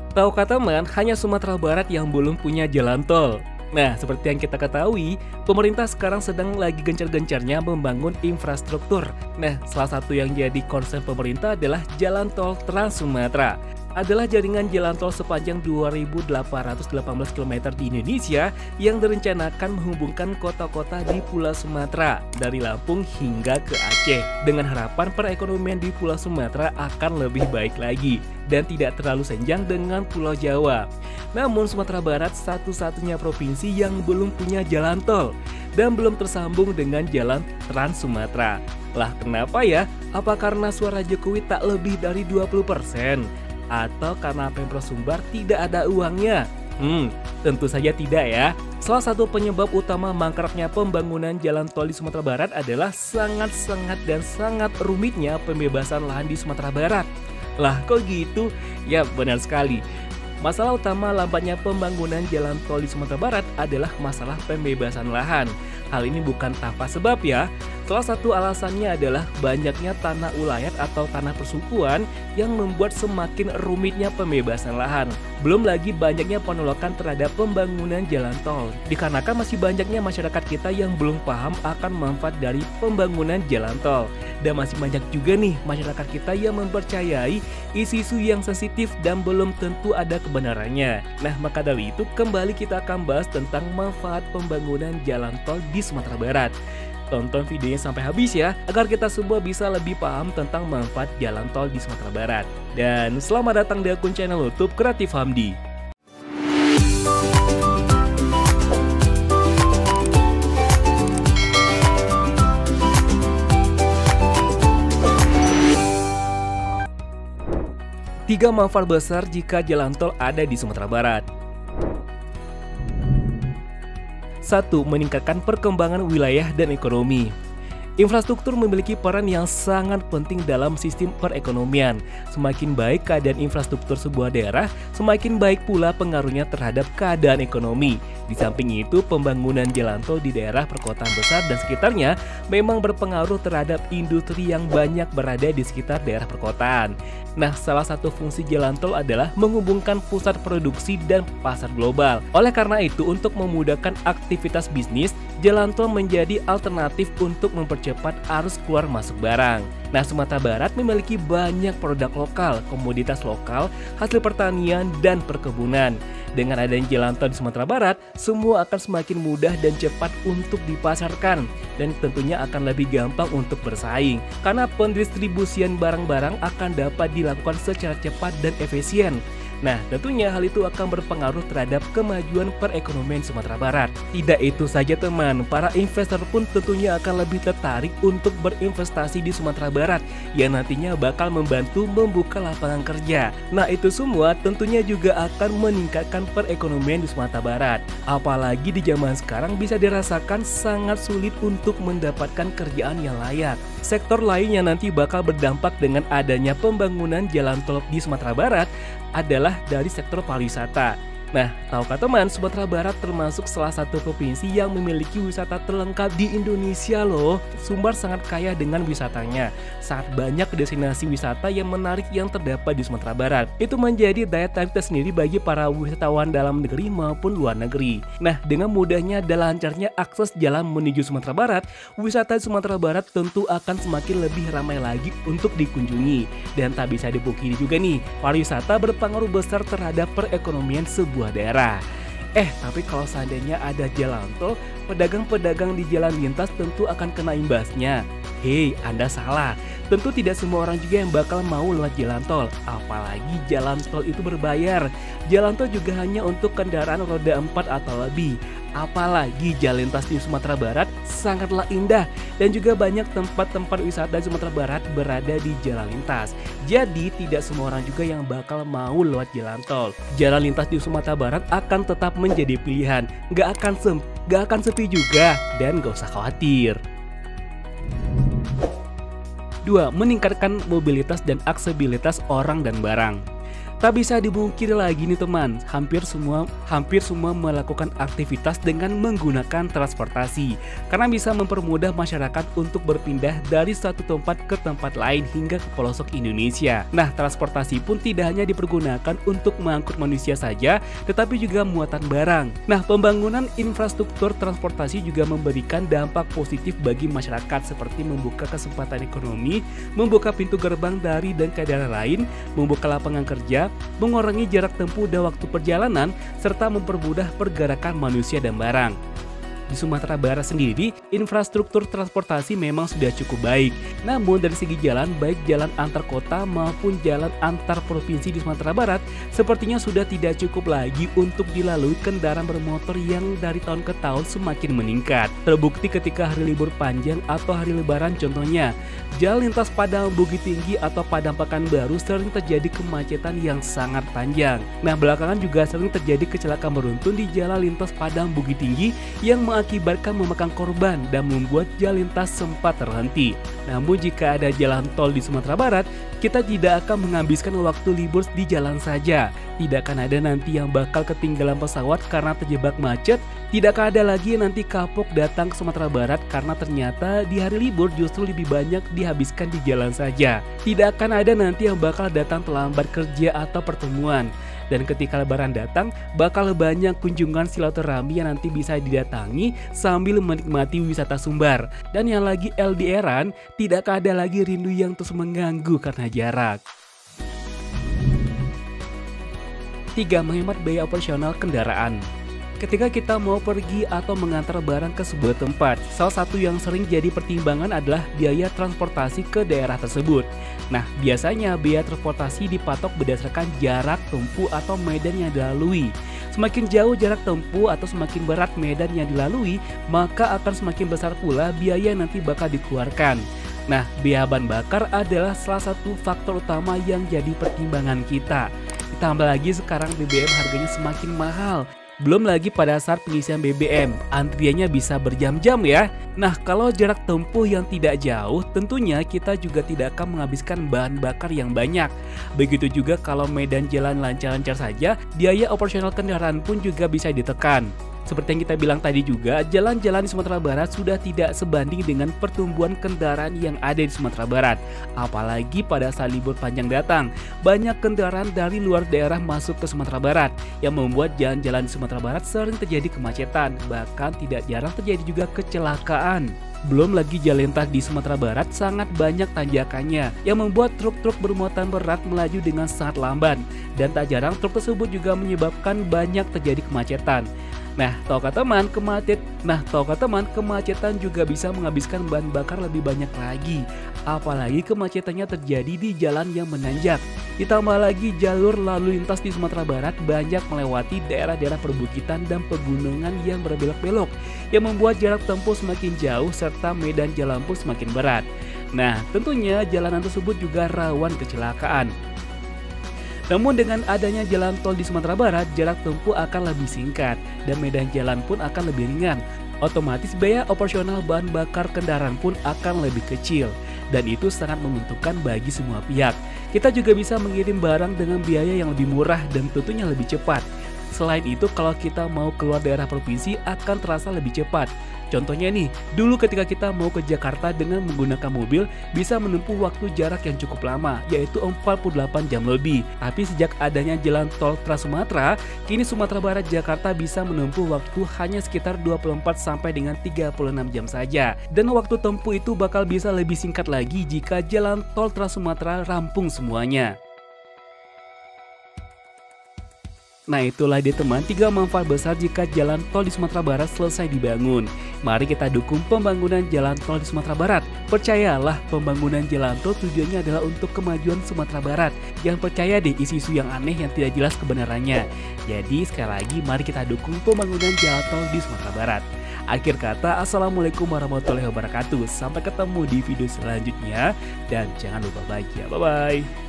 Tahukah teman, hanya Sumatera Barat yang belum punya jalan tol. Nah, seperti yang kita ketahui, pemerintah sekarang sedang lagi gencar-gencarnya membangun infrastruktur. Nah, salah satu yang jadi concern pemerintah adalah jalan tol Trans Sumatera. Adalah jaringan jalan tol sepanjang 2.818 km di Indonesia yang direncanakan menghubungkan kota-kota di Pulau Sumatera dari Lampung hingga ke Aceh, dengan harapan perekonomian di Pulau Sumatera akan lebih baik lagi dan tidak terlalu senjang dengan Pulau Jawa. Namun Sumatera Barat satu-satunya provinsi yang belum punya jalan tol dan belum tersambung dengan jalan Trans Sumatera. Lah kenapa ya? Apa karena suara Jokowi tak lebih dari 20%? Atau karena Pemprov Sumbar tidak ada uangnya? Tentu saja tidak ya. Salah satu penyebab utama mangkraknya pembangunan jalan tol di Sumatera Barat adalah sangat rumitnya pembebasan lahan di Sumatera Barat. Lah kok gitu? Ya benar sekali. Masalah utama lambatnya pembangunan jalan tol di Sumatera Barat adalah masalah pembebasan lahan. Hal ini bukan tanpa sebab ya. Salah satu alasannya adalah banyaknya tanah ulayat atau tanah persukuan yang membuat semakin rumitnya pembebasan lahan. Belum lagi banyaknya penolakan terhadap pembangunan jalan tol, dikarenakan masih banyaknya masyarakat kita yang belum paham akan manfaat dari pembangunan jalan tol. Dan masih banyak juga nih masyarakat kita yang mempercayai isu-isu yang sensitif dan belum tentu ada kebenarannya. Nah, maka dari itu kembali kita akan bahas tentang manfaat pembangunan jalan tol di Sumatera Barat. Tonton videonya sampai habis ya, agar kita semua bisa lebih paham tentang manfaat jalan tol di Sumatera Barat. Dan selamat datang di akun channel YouTube Kreatif Hamdi. Tiga manfaat besar jika jalan tol ada di Sumatera Barat. 1. Meningkatkan perkembangan wilayah dan ekonomi. Infrastruktur memiliki peran yang sangat penting dalam sistem perekonomian. Semakin baik keadaan infrastruktur sebuah daerah, semakin baik pula pengaruhnya terhadap keadaan ekonomi. Di samping itu, pembangunan jalan tol di daerah perkotaan besar dan sekitarnya memang berpengaruh terhadap industri yang banyak berada di sekitar daerah perkotaan. Nah, salah satu fungsi jalan tol adalah menghubungkan pusat produksi dan pasar global. Oleh karena itu, untuk memudahkan aktivitas bisnis, jalan tol menjadi alternatif untuk mempercepat arus keluar masuk barang. Nah, Sumatera Barat memiliki banyak produk lokal, komoditas lokal, hasil pertanian, dan perkebunan. Dengan adanya jalan tol di Sumatera Barat, semua akan semakin mudah dan cepat untuk dipasarkan, dan tentunya akan lebih gampang untuk bersaing, karena pendistribusian barang-barang akan dapat dilakukan secara cepat dan efisien. Nah, tentunya hal itu akan berpengaruh terhadap kemajuan perekonomian Sumatera Barat. Tidak itu saja teman, para investor pun tentunya akan lebih tertarik untuk berinvestasi di Sumatera Barat yang nantinya bakal membantu membuka lapangan kerja. Nah, itu semua tentunya juga akan meningkatkan perekonomian di Sumatera Barat. Apalagi di zaman sekarang bisa dirasakan sangat sulit untuk mendapatkan kerjaan yang layak. Sektor lain yang nanti bakal berdampak dengan adanya pembangunan jalan tol di Sumatera Barat adalah dari sektor pariwisata. Nah, tahukah teman, Sumatera Barat termasuk salah satu provinsi yang memiliki wisata terlengkap di Indonesia loh. Sumbar sangat kaya dengan wisatanya. Sangat banyak destinasi wisata yang menarik yang terdapat di Sumatera Barat. Itu menjadi daya tarik tersendiri bagi para wisatawan dalam negeri maupun luar negeri. Nah, dengan mudahnya dan lancarnya akses jalan menuju Sumatera Barat, wisata di Sumatera Barat tentu akan semakin lebih ramai lagi untuk dikunjungi. Dan tak bisa dipungkiri juga nih, pariwisata berpengaruh besar terhadap perekonomian sebuah daerah. Tapi kalau seandainya ada jalan tol, pedagang-pedagang di jalan lintas tentu akan kena imbasnya. Hei, Anda salah. Tentu tidak semua orang juga yang bakal mau lewat jalan tol. Apalagi jalan tol itu berbayar. Jalan tol juga hanya untuk kendaraan roda 4 atau lebih. Apalagi jalan lintas di Sumatera Barat sangatlah indah dan juga banyak tempat-tempat wisata di Sumatera Barat berada di jalan lintas. Jadi tidak semua orang juga yang bakal mau lewat jalan tol. Jalan lintas di Sumatera Barat akan tetap menjadi pilihan, gak akan sepi juga dan gak usah khawatir. 2. Meningkatkan mobilitas dan aksesibilitas orang dan barang. Tak bisa dibungkiri lagi nih teman, hampir semua melakukan aktivitas dengan menggunakan transportasi karena bisa mempermudah masyarakat untuk berpindah dari satu tempat ke tempat lain hingga ke pelosok Indonesia. Nah, transportasi pun tidak hanya dipergunakan untuk mengangkut manusia saja, tetapi juga muatan barang. Nah, pembangunan infrastruktur transportasi juga memberikan dampak positif bagi masyarakat seperti membuka kesempatan ekonomi, membuka pintu gerbang dari dan ke daerah lain, membuka lapangan kerja, mengurangi jarak tempuh dan waktu perjalanan, serta mempermudah pergerakan manusia dan barang. Di Sumatera Barat sendiri, infrastruktur transportasi memang sudah cukup baik. Namun dari segi jalan, baik jalan antar kota maupun jalan antar provinsi di Sumatera Barat, sepertinya sudah tidak cukup lagi untuk dilalui kendaraan bermotor yang dari tahun ke tahun semakin meningkat. Terbukti ketika hari libur panjang atau hari lebaran contohnya, jalan lintas Padang Bukit Tinggi atau Padang Pekanbaru sering terjadi kemacetan yang sangat panjang. Nah, belakangan juga sering terjadi kecelakaan beruntun di jalan lintas Padang Bukit Tinggi yang mengakibatkan memakan korban dan membuat jalan lintas sempat terhenti. Namun jika ada jalan tol di Sumatera Barat, kita tidak akan menghabiskan waktu libur di jalan saja. Tidak akan ada nanti yang bakal ketinggalan pesawat karena terjebak macet. Tidak akan ada lagi nanti kapok datang ke Sumatera Barat karena ternyata di hari libur justru lebih banyak dihabiskan di jalan saja. Tidak akan ada nanti yang bakal datang terlambat kerja atau pertemuan. Dan ketika lebaran datang, bakal banyak kunjungan silaturahmi yang nanti bisa didatangi sambil menikmati wisata Sumbar. Dan yang lagi LDRan, tidak ada lagi rindu yang terus mengganggu karena jarak. 3. Menghemat biaya operasional kendaraan. Ketika kita mau pergi atau mengantar barang ke sebuah tempat, salah satu yang sering jadi pertimbangan adalah biaya transportasi ke daerah tersebut. Nah, biasanya biaya transportasi dipatok berdasarkan jarak tempuh atau medan yang dilalui. Semakin jauh jarak tempuh atau semakin berat medan yang dilalui, maka akan semakin besar pula biaya yang nanti bakal dikeluarkan. Nah, biaya bahan bakar adalah salah satu faktor utama yang jadi pertimbangan kita. Ditambah lagi sekarang BBM harganya semakin mahal. Belum lagi pada saat pengisian BBM, antriannya bisa berjam-jam ya. Nah, kalau jarak tempuh yang tidak jauh, tentunya kita juga tidak akan menghabiskan bahan bakar yang banyak. Begitu juga kalau medan jalan lancar-lancar saja, biaya operasional kendaraan pun juga bisa ditekan. Seperti yang kita bilang tadi juga, jalan-jalan di Sumatera Barat sudah tidak sebanding dengan pertumbuhan kendaraan yang ada di Sumatera Barat. Apalagi pada saat libur panjang datang, banyak kendaraan dari luar daerah masuk ke Sumatera Barat yang membuat jalan-jalan di Sumatera Barat sering terjadi kemacetan, bahkan tidak jarang terjadi juga kecelakaan. Belum lagi jalan lintas di Sumatera Barat sangat banyak tanjakannya yang membuat truk-truk bermuatan berat melaju dengan sangat lamban, dan tak jarang truk tersebut juga menyebabkan banyak terjadi kemacetan. Nah, tahukah teman, kemacetan juga bisa menghabiskan bahan bakar lebih banyak lagi. Apalagi kemacetannya terjadi di jalan yang menanjak. Ditambah lagi jalur lalu lintas di Sumatera Barat banyak melewati daerah-daerah perbukitan dan pegunungan yang berbelok-belok, yang membuat jarak tempuh semakin jauh serta medan jalan pun semakin berat. Nah, tentunya jalanan tersebut juga rawan kecelakaan. Namun dengan adanya jalan tol di Sumatera Barat, jarak tempuh akan lebih singkat dan medan jalan pun akan lebih ringan. Otomatis biaya operasional bahan bakar kendaraan pun akan lebih kecil, dan itu sangat menguntungkan bagi semua pihak. Kita juga bisa mengirim barang dengan biaya yang lebih murah dan tentunya lebih cepat. Selain itu, kalau kita mau keluar daerah provinsi akan terasa lebih cepat. Contohnya nih, dulu ketika kita mau ke Jakarta dengan menggunakan mobil bisa menempuh waktu jarak yang cukup lama, yaitu 48 jam lebih. Tapi sejak adanya jalan tol Trans Sumatera, kini Sumatera Barat Jakarta bisa menempuh waktu hanya sekitar 24 sampai dengan 36 jam saja. Dan waktu tempuh itu bakal bisa lebih singkat lagi jika jalan tol Trans Sumatera rampung semuanya. Nah, itulah dia teman, 3 manfaat besar jika jalan tol di Sumatera Barat selesai dibangun. Mari kita dukung pembangunan jalan tol di Sumatera Barat. Percayalah, pembangunan jalan tol tujuannya adalah untuk kemajuan Sumatera Barat. Jangan percaya deh isu-isu yang aneh yang tidak jelas kebenarannya. Jadi sekali lagi mari kita dukung pembangunan jalan tol di Sumatera Barat. Akhir kata, assalamualaikum warahmatullahi wabarakatuh. Sampai ketemu di video selanjutnya dan jangan lupa bahagia. Bye-bye.